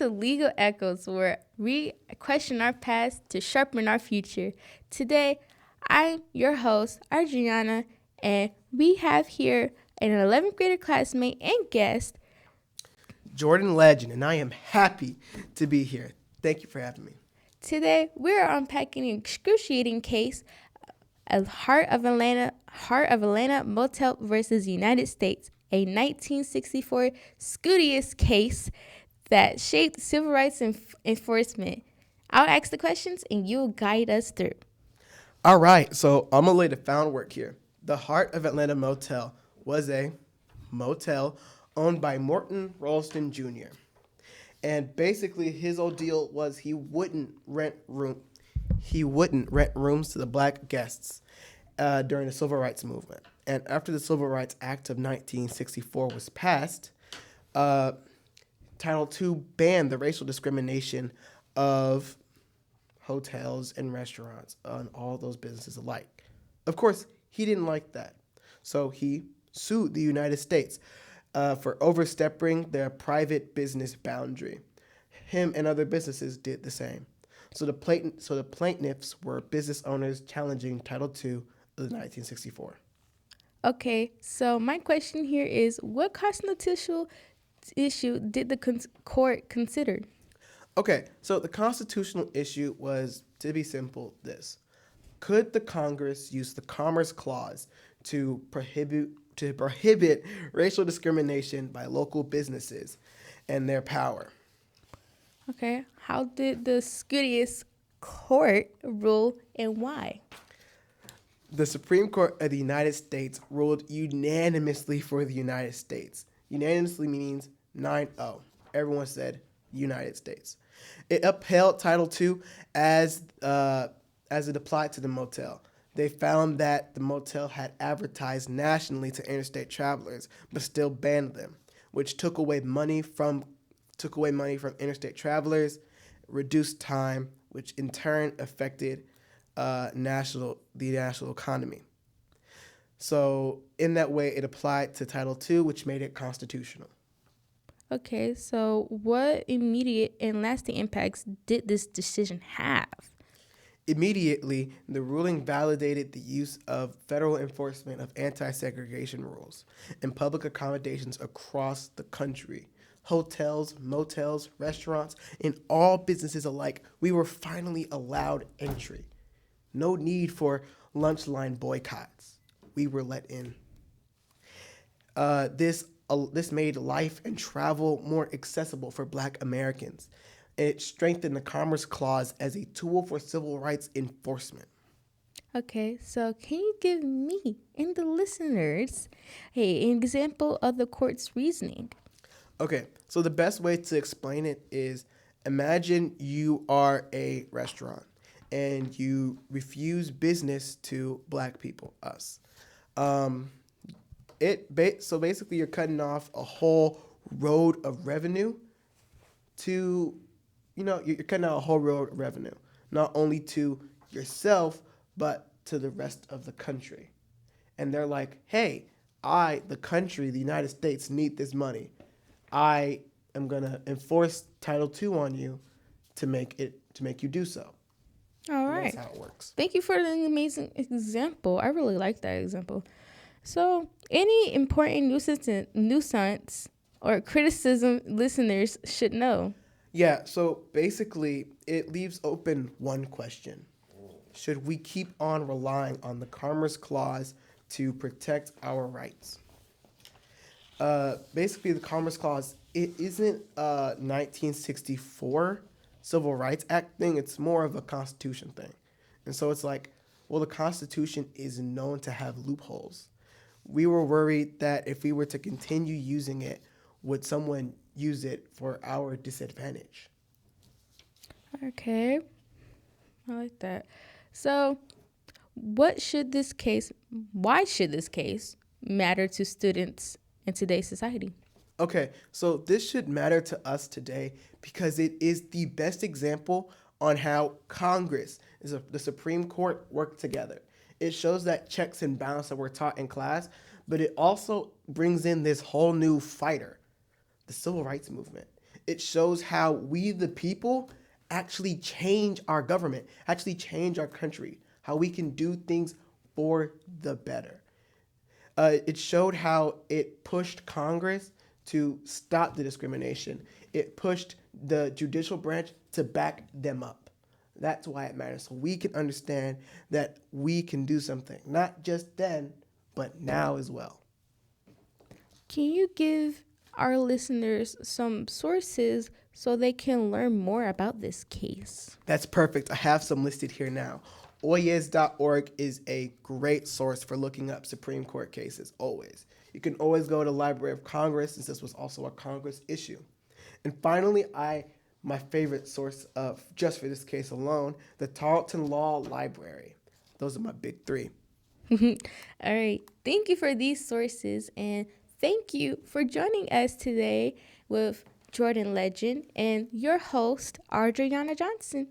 to Legal Echoes, where we question our past to sharpen our future. Today, I'm your host, Adriana, and we have here an 11th grader classmate and guest. Jordan Legend, and I am happy to be here. Thank you for having me. Today, we're unpacking an excruciating case of Heart of Atlanta Motel versus United States, a 1964 Scudius case that shaped civil rights enforcement. I'll ask the questions and you'll guide us through. All right, so I'm going to lay the groundwork here. The Heart of Atlanta Motel was a motel owned by Morton Ralston Jr. And basically, his old deal was he wouldn't rent rooms to the black guests during the Civil Rights Movement. And after the Civil Rights Act of 1964 was passed, Title II banned the racial discrimination of hotels and restaurants on all those businesses alike. Of course, he didn't like that. So he sued the United States for overstepping their private business boundary. Him and other businesses did the same. So the plaintiffs were business owners challenging Title II of the 1964. Okay, so my question here is what constitutional issue did the court consider? Okay, so the constitutional issue was, to be simple, this. Could the Congress use the Commerce Clause to prohibit racial discrimination by local businesses and their power? Okay, how did the Scudius court rule and why? The Supreme Court of the United States ruled unanimously for the United States. Unanimously means 9-0. Everyone said United States. It upheld Title II as it applied to the motel. They found that the motel had advertised nationally to interstate travelers, but still banned them, which took away money from interstate travelers, reduced time, which in turn affected the national economy. So in that way, it applied to Title II, which made it constitutional. Okay, so what immediate and lasting impacts did this decision have? Immediately, the ruling validated the use of federal enforcement of anti-segregation rules in public accommodations across the country. Hotels, motels, restaurants, and all businesses alike, we were finally allowed entry. No need for lunch line boycotts. We were let in. This made life and travel more accessible for Black Americans. It strengthened the Commerce Clause as a tool for civil rights enforcement. Okay, so can you give me and the listeners an example of the court's reasoning? Okay, so the best way to explain it is imagine you are a restaurant and you refuse business to Black people, us. So basically you're cutting off a whole road of revenue you're cutting out a whole road of revenue, not only to yourself, but to the rest of the country. And they're like, hey, the country, the United States, need this money. I am going to enforce Title II on you to make you do so. All right. That's how it works. Thank you for the amazing example. I really like that example. So, any important nuisance or criticism listeners should know? Yeah, so basically, it leaves open one question. Should we keep on relying on the Commerce Clause to protect our rights? Basically, the Commerce Clause, it isn't a 1964 Civil Rights Act thing. It's more of a Constitution thing. And so it's like, well, the Constitution is known to have loopholes. We were worried that if we were to continue using it, would someone use it for our disadvantage? Okay, I like that. So, why should this case matter to students in today's society? Okay, so this should matter to us today because it is the best example on how Congress, the Supreme Court, work together. It shows that checks and balance that we're taught in class, but it also brings in this whole new fighter, the civil rights movement. It shows how we, the people, actually change our government, actually change our country, how we can do things for the better. It showed how it pushed Congress to stop the discrimination. It pushed the judicial branch to back them up. That's why it matters. So we can understand that we can do something, not just then, but now as well. Can you give our listeners some sources so they can learn more about this case? That's perfect. I have some listed here now. Oyez.org is a great source for looking up Supreme Court cases, always. You can always go to Library of Congress, since this was also a Congress issue. And finally, my favorite source of just for this case alone, the Tarleton Law Library. Those are my big three. All right. Thank you for these sources, and thank you for joining us today with Jordan Legend and your host, Adriana Johnson.